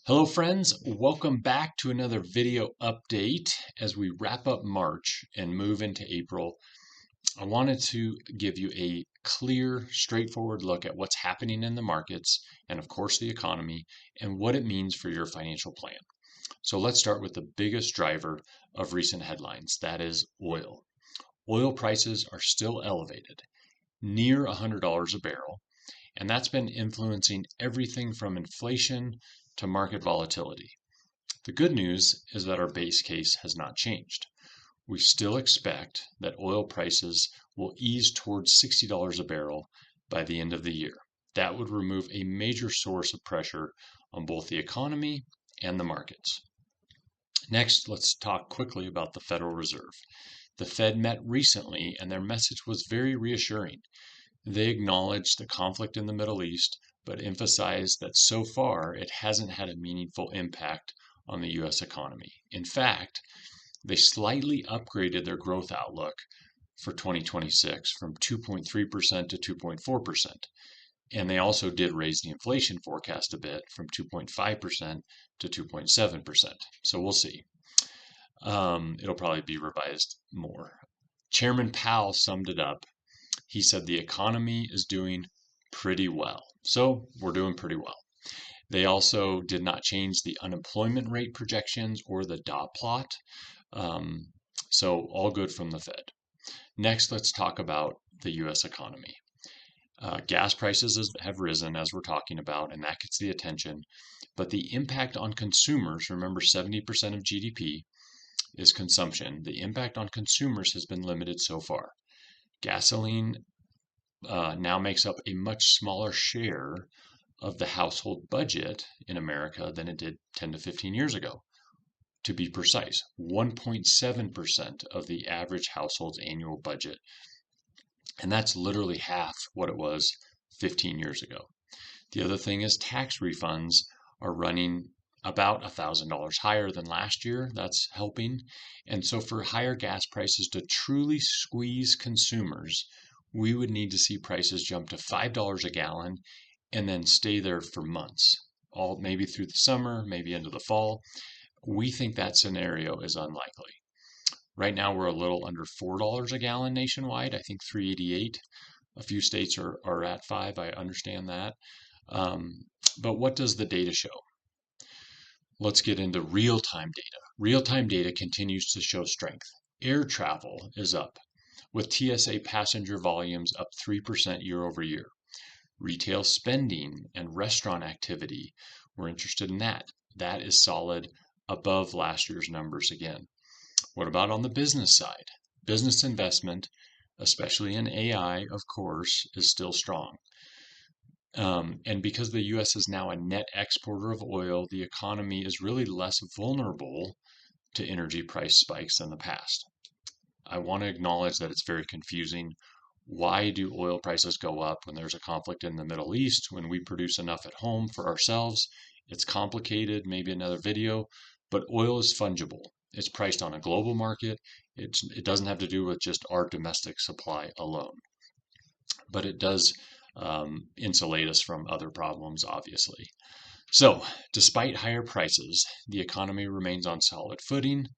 Hello friends, welcome back to another video update. As we wrap up March and move into April, I wanted to give you a clear, straightforward look at what's happening in the markets and of course the economy and what it means for your financial plan. So let's start with the biggest driver of recent headlines, that is oil. Oil prices are still elevated, near $100 a barrel, and that's been influencing everything from inflation to market volatility. The good news is that our base case has not changed. We still expect that oil prices will ease towards $60 a barrel by the end of the year. That would remove a major source of pressure on both the economy and the markets. Next, let's talk quickly about the Federal Reserve. The Fed met recently and their message was very reassuring. They acknowledged the conflict in the Middle East, but emphasized that so far it hasn't had a meaningful impact on the U.S. economy. In fact, they slightly upgraded their growth outlook for 2026 from 2.3% to 2.4%. And they also did raise the inflation forecast a bit from 2.5% to 2.7%. So we'll see. It'll probably be revised more. Chairman Powell summed it up. He said the economy is doing pretty well. So we're doing pretty well. They also did not change the unemployment rate projections or the dot plot. So all good from the Fed. Next, let's talk about the U.S. economy. Gas prices have risen, as we're talking about, and that gets the attention. But the impact on consumers, remember 70% of GDP is consumption. The impact on consumers has been limited so far. Gasoline now makes up a much smaller share of the household budget in America than it did 10 to 15 years ago. To be precise, 1.7% of the average household's annual budget. And that's literally half what it was 15 years ago. The other thing is tax refunds are running about $1,000 higher than last year. That's helping. And so for higher gas prices to truly squeeze consumers, we would need to see prices jump to $5 a gallon and then stay there for months, all maybe through the summer, maybe into the fall. We think that scenario is unlikely. Right now, we're a little under $4 a gallon nationwide. I think 3.88. A few states are at 5. I understand that. But what does the data show? Let's get into real-time data. Real-time data continues to show strength. Air travel is up, with TSA passenger volumes up 3% year over year. Retail spending and restaurant activity, we're interested in that. That is solid, above last year's numbers again. What about on the business side? Business investment, especially in AI, of course, is still strong. And because the U.S. is now a net exporter of oil, the economy is really less vulnerable to energy price spikes than the past. I want to acknowledge that it's very confusing. Why do oil prices go up when there's a conflict in the Middle East, when we produce enough at home for ourselves? It's complicated, maybe another video, but oil is fungible. It's priced on a global market. It doesn't have to do with just our domestic supply alone. But it does insulate us from other problems, obviously. So, despite higher prices, the economy remains on solid footing.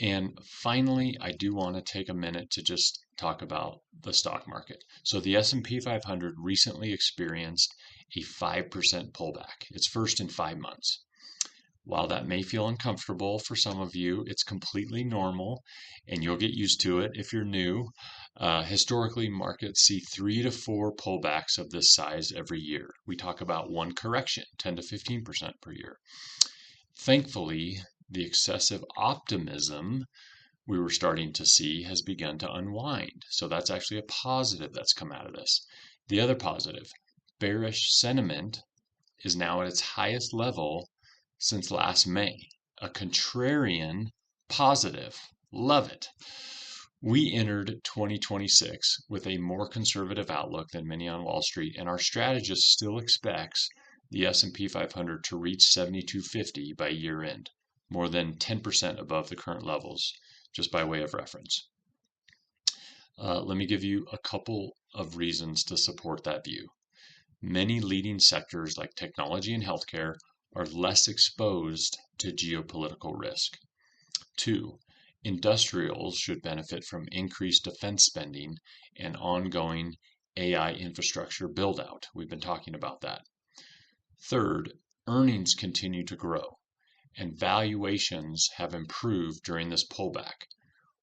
And finally, I do want to take a minute to just talk about the stock market. So the S&P 500 recently experienced a 5% pullback. It's first in 5 months. While that may feel uncomfortable for some of you, it's completely normal, and you'll get used to it if you're new. Historically, markets see 3 to 4 pullbacks of this size every year. We talk about one correction, 10 to 15% per year. Thankfully, the excessive optimism we were starting to see has begun to unwind. So that's actually a positive that's come out of this. The other positive, bearish sentiment is now at its highest level since last May. A contrarian positive. Love it. We entered 2026 with a more conservative outlook than many on Wall Street, and our strategist still expects the S&P 500 to reach 7,250 by year end, more than 10% above the current levels, just by way of reference. Let me give you a couple of reasons to support that view. Many leading sectors like technology and healthcare are less exposed to geopolitical risk. 2, industrials should benefit from increased defense spending and ongoing AI infrastructure build-out. We've been talking about that. Third, earnings continue to grow, and valuations have improved during this pullback.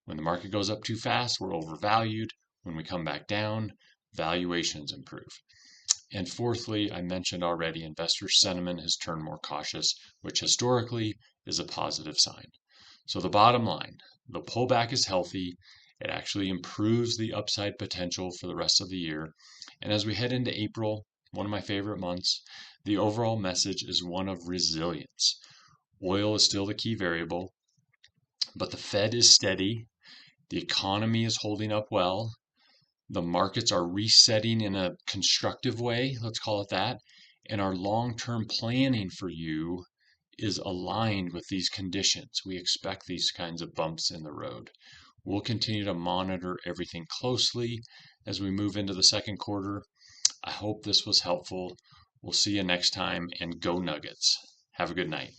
When the market goes up too fast, we're overvalued. When we come back down, valuations improve. And fourthly, I mentioned already, investor sentiment has turned more cautious, which historically is a positive sign. So the bottom line, the pullback is healthy. It actually improves the upside potential for the rest of the year. And as we head into April, one of my favorite months, the overall message is one of resilience. Oil is still the key variable, but the Fed is steady. The economy is holding up well. The markets are resetting in a constructive way, let's call it that. And our long-term planning for you is aligned with these conditions. We expect these kinds of bumps in the road. We'll continue to monitor everything closely as we move into the second quarter. I hope this was helpful. We'll see you next time, and go Nuggets. Have a good night.